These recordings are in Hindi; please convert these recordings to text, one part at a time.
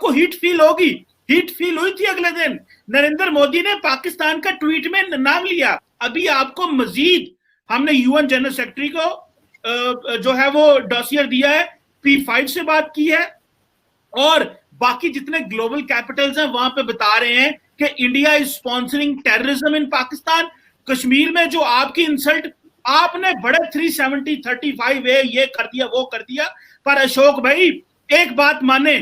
आपको हीट फील होगी, हीट फील हुई थी अगले दिन। नरेंद्र मोदी ने पाकिस्तान का ट्वीट में नाम लिया। अभी आपको मजीद हमने यूएन जनरल सेक्रेटरी को जो है वो डॉसियर दिया है, P5 से बात की है, और बाकी जितने ग्लोबल कैपिटल्स हैं वहां पे बता रहे हैं कि India is sponsoring terrorism in Pakistan. Kashmir में जो आपकी इंसल्ट, आपने बड़े 370 35 ये कर दिया वो कर दिया, पर अशोक भाई एक बात माने,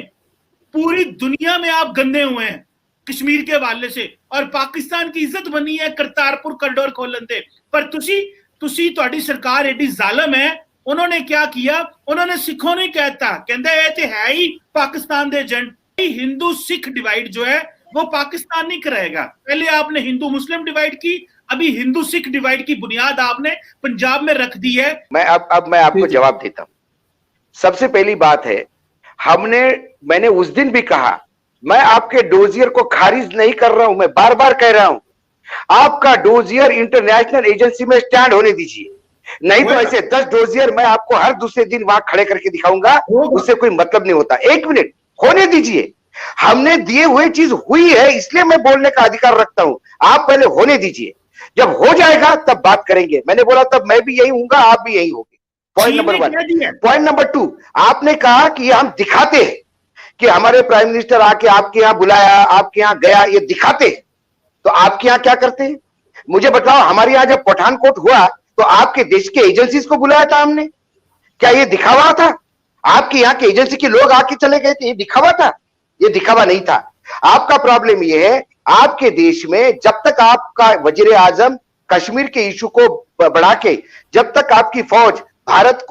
पूरी दुनिया में आप गंदे हुए हैं कश्मीर के हवाले से, और पाकिस्तान की इज्जत बनी है करतारपुर कॉरिडोर खोलन दे, पर तुसी ਤੁਹਾਡੀ सरकार एडी जालम है। उन्होंने क्या किया, उन्होंने सिखों ने कहता कहते ये तो है ही पाकिस्तान दे एजेंट। हिंदू सिख डिवाइड जो है वो पाकिस्तान नहीं कराएगा। पहले आपने हिंदू मुस्लिम डिवाइड की, अभी हिंदू सिख डिवाइड की बुनियाद आपने पंजाब में रख दी है। मैं आपको जवाब देता हूं। सबसे पहली बात है, मैंने उस दिन भी कहा, मैं आपके डोजियर को खारिज नहीं कर रहा हूं, मैं बार बार कह रहा हूं, आपका डोजियर इंटरनेशनल एजेंसी में स्टैंड होने दीजिए, नहीं तो ऐसे 10 डोजियर मैं आपको हर दूसरे दिन वहां खड़े करके दिखाऊंगा, उससे कोई मतलब नहीं होता। 1 मिनट होने दीजिए, हमने दिए हुए चीज हुई है, इसलिए मैं बोलने का अधिकार रखता हूं। आप पहले होने दीजिए, जब हो जाएगा तब बात करेंगे। मैंने बोला तब मैं भी यही हूंगा, आप भी यही होंगे। Point number 1। पॉइंट नंबर 2, आपने कहा कि हम दिखाते हैं कि हमारे प्राइम मिनिस्टर आके आपके यहां बुलाया, आपके यहां गया, ये दिखाते हैं। तो आपके यहां क्या करते हैं मुझे बताओ। हमारे यहां जब पठानकोट हुआ तो आपके देश के एजेंसीज को बुलाया था हमने, क्या ये दिखावा था? आपके यहाँ के एजेंसी के लोग आके चले गए थे, ये दिखावा था? ये दिखावा नहीं था। आपका प्रॉब्लम ये है, आपके देश में जब तक आपका वजीर आजम कश्मीर के इशू को बढ़ा के, जब तक आपकी फौज भारत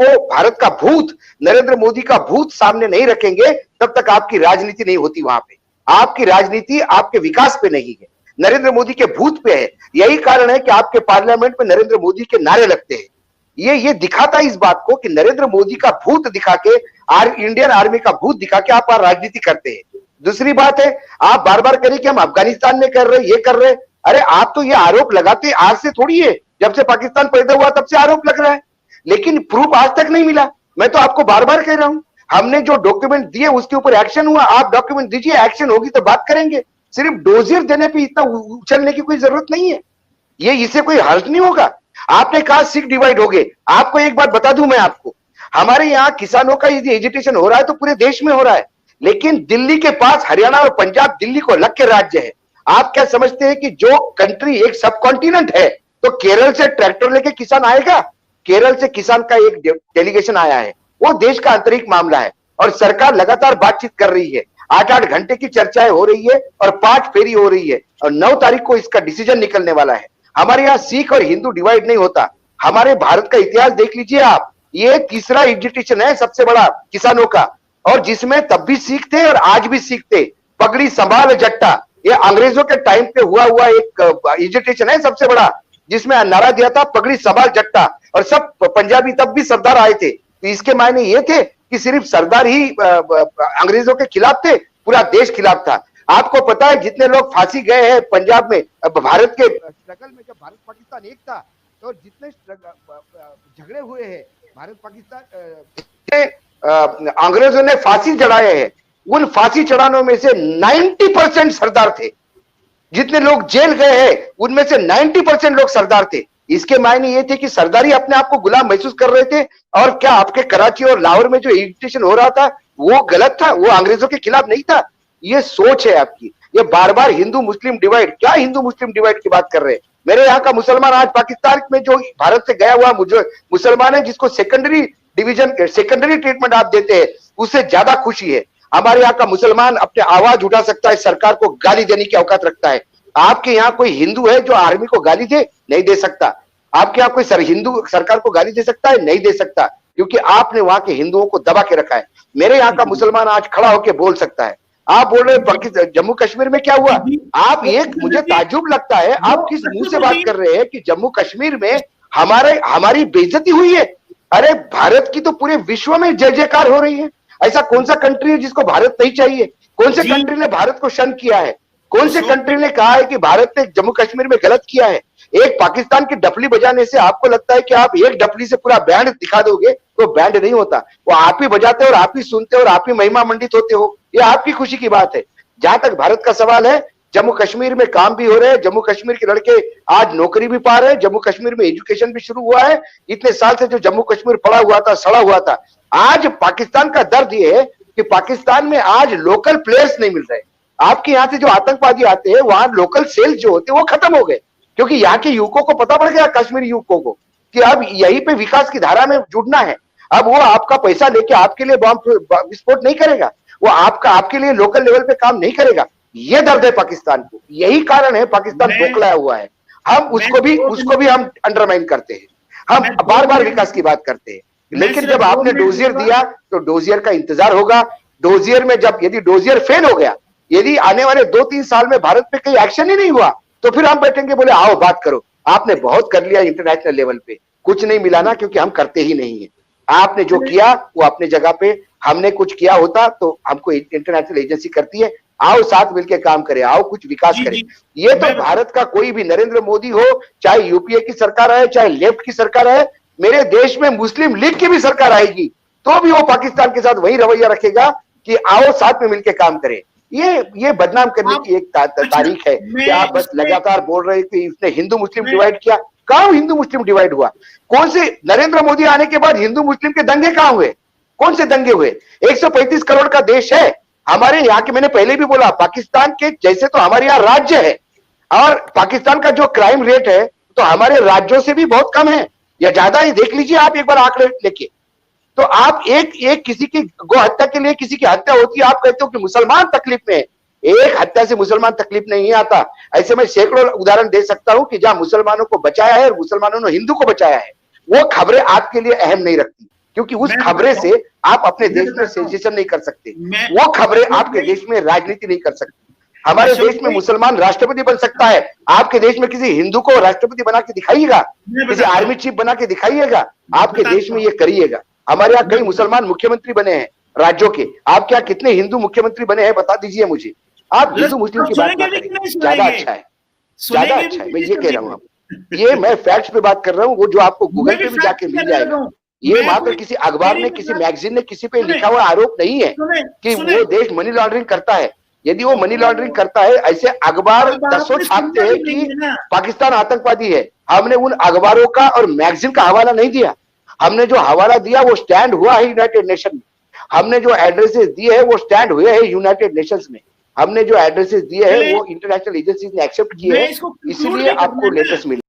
का भूत, नरेंद्र मोदी का भूत सामने नहीं रखेंगे, तब तक आपकी राजनीति नहीं होती। वहां पे आपकी राजनीति आपके विकास पे नहीं है, नरेंद्र मोदी के भूत पे है। यही कारण है कि आपके पार्लियामेंट में नरेंद्र मोदी के नारे लगते हैं। ये दिखाता है इस बात को कि नरेंद्र मोदी का भूत दिखा के, इंडियन आर्मी का भूत दिखा के आप राजनीति करते हैं। दूसरी बात है, आप बार बार करें कि हम अफगानिस्तान में कर रहे, ये कर रहे। अरे आप तो ये आरोप लगाते आज से थोड़ी है, जब से पाकिस्तान पैदा हुआ तब से आरोप लग रहा है, लेकिन प्रूफ आज तक नहीं मिला। मैं तो आपको बार बार कह रहा हूं, हमने जो डॉक्यूमेंट दिए उसके ऊपर एक्शन हुआ। आप डॉक्यूमेंट दीजिए, एक्शन होगी तो बात करेंगे। सिर्फ डोजियर देने पे इतना उछलने की कोई जरूरत नहीं है, ये इससे कोई हर्ज नहीं होगा। आपने कहा सिख डिवाइड हो गए, आपको एक बात बता दूं मैं आपको, हमारे यहाँ किसानों का यदि एजिटेशन हो रहा है तो पूरे देश में हो रहा है, लेकिन दिल्ली के पास हरियाणा और पंजाब दिल्ली को लग के राज्य है। आप क्या समझते हैं कि जो कंट्री एक सब कॉन्टिनेंट है, तो केरल से ट्रैक्टर लेके किसान आएगा? केरल से किसान का एक डेलीगेशन आया है, वो देश का आंतरिक मामला है, और सरकार लगातार बातचीत कर रही है। 8-8 घंटे की चर्चाएं हो रही है और 5 फेरी हो रही है, और 9 तारीख को इसका डिसीजन निकलने वाला है। हमारे यहाँ सिख और हिंदू डिवाइड नहीं होता। हमारे भारत का इतिहास देख लीजिए आप, ये तीसरा एजिटेशन है सबसे बड़ा किसानों का, और जिसमें तब भी सिख थे और आज भी सिख थे। पगड़ी संभाल जट्टा, ये अंग्रेजों के टाइम पे हुआ एक एजिटेशन है सबसे बड़ा, जिसमें नारा दिया था पगड़ी संभाल जट्टा, और सब पंजाबी तब भी सरदार आए थे। तो इसके मायने ये थे कि सिर्फ सरदार ही अंग्रेजों के खिलाफ थे, पूरा देश खिलाफ था। आपको पता है जितने लोग फांसी गए हैं पंजाब में, भारत के स्ट्रगल में, जब भारत पाकिस्तान एक था, तो जितने झगड़े हुए हैं भारत पाकिस्तान, अंग्रेजों ने फांसी चढ़ाए हैं, उन फांसी चढ़ानों में से 90% सरदार थे। जितने लोग जेल गए हैं उनमें से 90% लोग सरदार थे। इसके मायने ये थे कि सरदारी अपने आप को गुलाम महसूस कर रहे थे। और क्या आपके कराची और लाहौर में जो एजिटेशन हो रहा था वो गलत था? वो अंग्रेजों के खिलाफ नहीं था। ये सोच है आपकी। ये बार बार हिंदू मुस्लिम डिवाइड, क्या हिंदू मुस्लिम डिवाइड की बात कर रहे हैं? मेरे यहाँ का मुसलमान आज पाकिस्तान में जो भारत से गया हुआ मुसलमान है, जिसको सेकेंडरी डिवीजन, सेकेंडरी ट्रीटमेंट आप देते हैं, उससे ज्यादा खुशी है। हमारे यहाँ का मुसलमान अपने आवाज उठा सकता है, सरकार को गाली देने की औकात रखता है। आपके यहाँ कोई हिंदू है जो आर्मी को गाली दे? नहीं दे सकता। आपके यहाँ कोई हिंदू सरकार को गाली दे सकता है? नहीं दे सकता, क्योंकि आपने वहां के हिंदुओं को दबा के रखा है। मेरे यहाँ का मुसलमान आज खड़ा होकर बोल सकता है। आप बोल रहे हैं जम्मू कश्मीर में क्या हुआ? आप मुझे ताज्जुब लगता है, आप किस मुंह से बात कर रहे हैं कि जम्मू कश्मीर में हमारी बेइज्जती हुई है? अरे भारत की तो पूरे विश्व में जय जयकार हो रही है। ऐसा कौन सा कंट्री है जिसको भारत नहीं चाहिए? कौन से कंट्री ने भारत को शन किया है? कौन से कंट्री ने कहा है कि भारत ने जम्मू कश्मीर में गलत किया है? एक पाकिस्तान की डफली बजाने से आपको लगता है कि आप एक डफली से पूरा बैंड दिखा दोगे तो बैंड नहीं होता, वो आप ही बजाते और आप ही सुनते और आप ही महिमा मंडित होते हो, ये आपकी खुशी की बात है। जहां तक भारत का सवाल है, जम्मू कश्मीर में काम भी हो रहे हैं, जम्मू कश्मीर के लड़के आज नौकरी भी पा रहे हैं, जम्मू कश्मीर में एजुकेशन भी शुरू हुआ है। इतने साल से जो जम्मू कश्मीर पड़ा हुआ था, सड़ा हुआ था, आज पाकिस्तान का दर्द ये है कि पाकिस्तान में आज लोकल प्लेयर्स नहीं मिल रहे। आपके यहाँ से जो आतंकवादी आते हैं, वहां लोकल सेल्स जो होते हैं वो खत्म हो गए, क्योंकि यहाँ के युवकों को पता पड़ गया, कश्मीरी युवकों को, कि अब यहीं पे विकास की धारा में जुड़ना है। अब वो आपका पैसा लेके आपके लिए बॉम्ब विस्फोट नहीं करेगा, वो आपके लिए लोकल लेवल पे काम नहीं करेगा। ये दर्द है पाकिस्तान को, यही कारण है पाकिस्तान बौखलाया हुआ है। हम उसको भी हम अंडरमाइन करते हैं, हम बार बार विकास की बात करते हैं, लेकिन जब आपने डोजियर दिया तो डोजियर का इंतजार होगा। डोजियर में जब यदि डोजियर फेल हो गया, यदि आने वाले 2-3 साल में भारत पे कोई एक्शन ही नहीं हुआ, तो फिर हम बैठेंगे, बोले आओ बात करो, आपने बहुत कर लिया इंटरनेशनल लेवल पे, कुछ नहीं मिला ना, क्योंकि हम करते ही नहीं है। आपने जो किया वो अपने जगह पे, हमने कुछ किया होता तो हमको इंटरनेशनल एजेंसी करती है, आओ साथ मिलकर काम करें, आओ कुछ विकास करें। ये तो भारत का कोई भी, नरेंद्र मोदी हो, चाहे यूपीए की सरकार है, चाहे लेफ्ट की सरकार है, मेरे देश में मुस्लिम लीग की भी सरकार आएगी तो भी वो पाकिस्तान के साथ वही रवैया रखेगा कि आओ साथ में मिलकर काम करें। ये बदनाम करने की एक तारीख है कि आप बस लगातार बोल रहे कि इसने हिंदू मुस्लिम डिवाइड किया। कहां हिंदू मुस्लिम डिवाइड हुआ? कौन से नरेंद्र मोदी आने के बाद हिंदू मुस्लिम के दंगे कहां हुए? कौन से दंगे हुए? 135 करोड़ का देश है हमारे यहाँ के, मैंने पहले भी बोला, पाकिस्तान के जैसे तो हमारे यहाँ राज्य है, और पाकिस्तान का जो क्राइम रेट है तो हमारे राज्यों से भी बहुत कम है या ज्यादा है। देख लीजिए आप एक बार आंकड़े लेके, तो आप एक किसी की गो हत्या के लिए किसी की हत्या होती है, आप कहते हो कि मुसलमान तकलीफ में है। एक हत्या से मुसलमान तकलीफ नहीं आता। ऐसे मैं सैकड़ों उदाहरण दे सकता हूं कि जहां मुसलमानों को बचाया है और मुसलमानों ने हिंदू को बचाया है। वो खबरें आपके लिए अहम नहीं रखती, क्योंकि उस खबरें से आप अपने देश में सेंसेशन नहीं कर सकते, वो खबरें आपके देश में राजनीति नहीं कर सकती। हमारे देश में मुसलमान राष्ट्रपति बन सकता है, आपके देश में किसी हिंदू को राष्ट्रपति बना के दिखाइएगा, किसी आर्मी चीफ बना के दिखाइएगा, आपके देश में ये करिएगा। हमारे यहाँ कई मुसलमान मुख्यमंत्री बने हैं राज्यों के, आपके यहाँ कितने हिंदू मुख्यमंत्री बने हैं बता दीजिए मुझे। आप हिंदू मुस्लिम की बात ना करें, ज्यादा अच्छा है, ज्यादा अच्छा है। मैं ये कह रहा हूँ, ये मैं फैक्ट्स पे बात कर रहा हूँ, वो जो आपको गूगल पे भी जाके मिल जाएगा। ये वहां पर किसी अखबार ने, किसी मैगजीन ने किसी पे लिखा हुआ आरोप नहीं है कि वो देश मनी लॉन्ड्रिंग करता है। यदि वो मनी लॉन्ड्रिंग करता है, ऐसे अखबार दसों छापते हैं कि पाकिस्तान आतंकवादी है, हमने उन अखबारों का और मैगजीन का हवाला नहीं दिया। हमने जो हवाला दिया वो स्टैंड हुआ है यूनाइटेड नेशन में, हमने जो एड्रेसेस दिए हैं वो स्टैंड हुए हैं यूनाइटेड नेशंस में, हमने जो एड्रेसेस दिए हैं वो इंटरनेशनल एजेंसीज ने एक्सेप्ट किए हैं, इसीलिए आपको लेटेस्ट मिले।